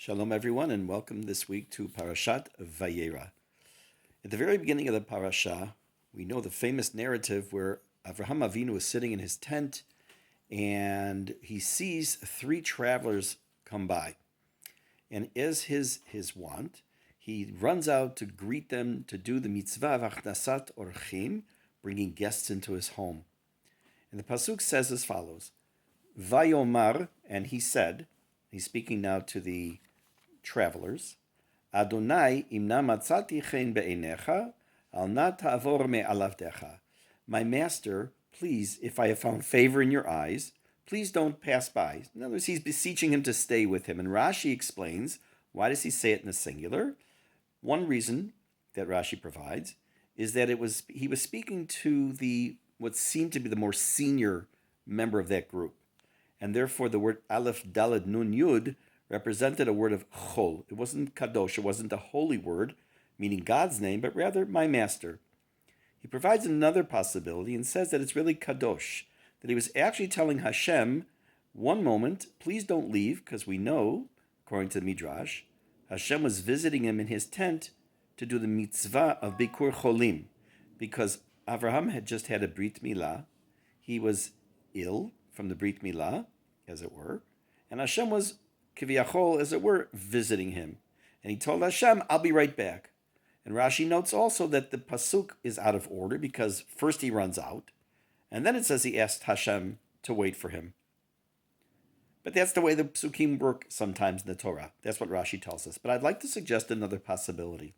Shalom, everyone, and welcome this week to Parashat Vayera. At the very beginning of the parasha, we know the famous narrative where Avraham Avinu is sitting in his tent and he sees three travelers come by. And as his wont, he runs out to greet them to do the mitzvah of achnasat orchim, bringing guests into his home. And the pasuk says as follows: Vayomar, and he said, he's speaking now to the travelers, Adonai imna matzati chen be'einecha, al na ta'avor me'alavdecha. My master, please, if I have found favor in your eyes, please don't pass by. In other words, he's beseeching him to stay with him. And Rashi explains, why does he say it in the singular? One reason that Rashi provides is that he was speaking to what seemed to be the more senior member of that group. And therefore the word Aleph Daled Nun Yud represented a word of chol. It wasn't kadosh, it wasn't a holy word, meaning God's name, but rather my master. He provides another possibility and says that it's really kadosh, that he was actually telling Hashem, one moment, please don't leave, because we know, according to the Midrash, Hashem was visiting him in his tent to do the mitzvah of Bikur Cholim, because Avraham had just had a Brit Milah. He was ill from the Brit Milah, as it were, and Hashem was, kiviyachol, as it were, visiting him. And he told Hashem, I'll be right back. And Rashi notes also that the pasuk is out of order because first he runs out, and then it says he asked Hashem to wait for him. But that's the way the psukim work sometimes in the Torah. That's what Rashi tells us. But I'd like to suggest another possibility.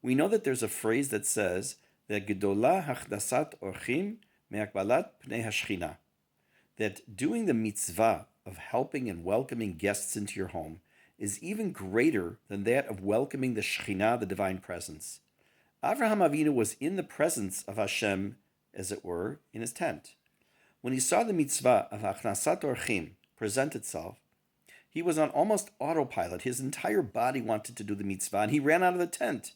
We know that there's a phrase that says that gedola hachdasat orchim me'akbalat pnei hashchina, that doing the mitzvah of helping and welcoming guests into your home is even greater than that of welcoming the Shekhinah, the divine presence. Avraham Avinu was in the presence of Hashem, as it were, in his tent. When he saw the mitzvah of Achnasat Orchim present itself, he was on almost autopilot. His entire body wanted to do the mitzvah, and he ran out of the tent.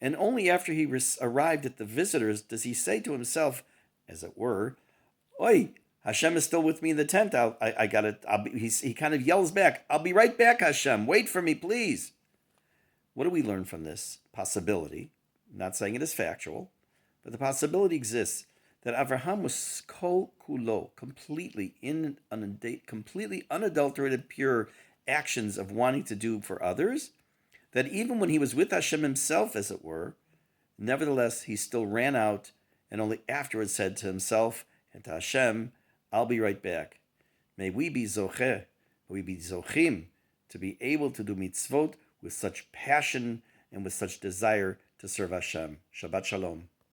And only after he arrived at the visitors does he say to himself, as it were, Oi, Hashem is still with me in the tent. He kind of yells back, I'll be right back, Hashem. Wait for me, please. What do we learn from this possibility? I'm not saying it is factual, but the possibility exists that Avraham was kol kulo, completely unadulterated, pure actions of wanting to do for others, that even when he was with Hashem himself, as it were, nevertheless, he still ran out and only afterwards said to himself and to Hashem, I'll be right back. May we be zocheh, we be zochim, to be able to do mitzvot with such passion and with such desire to serve Hashem. Shabbat Shalom.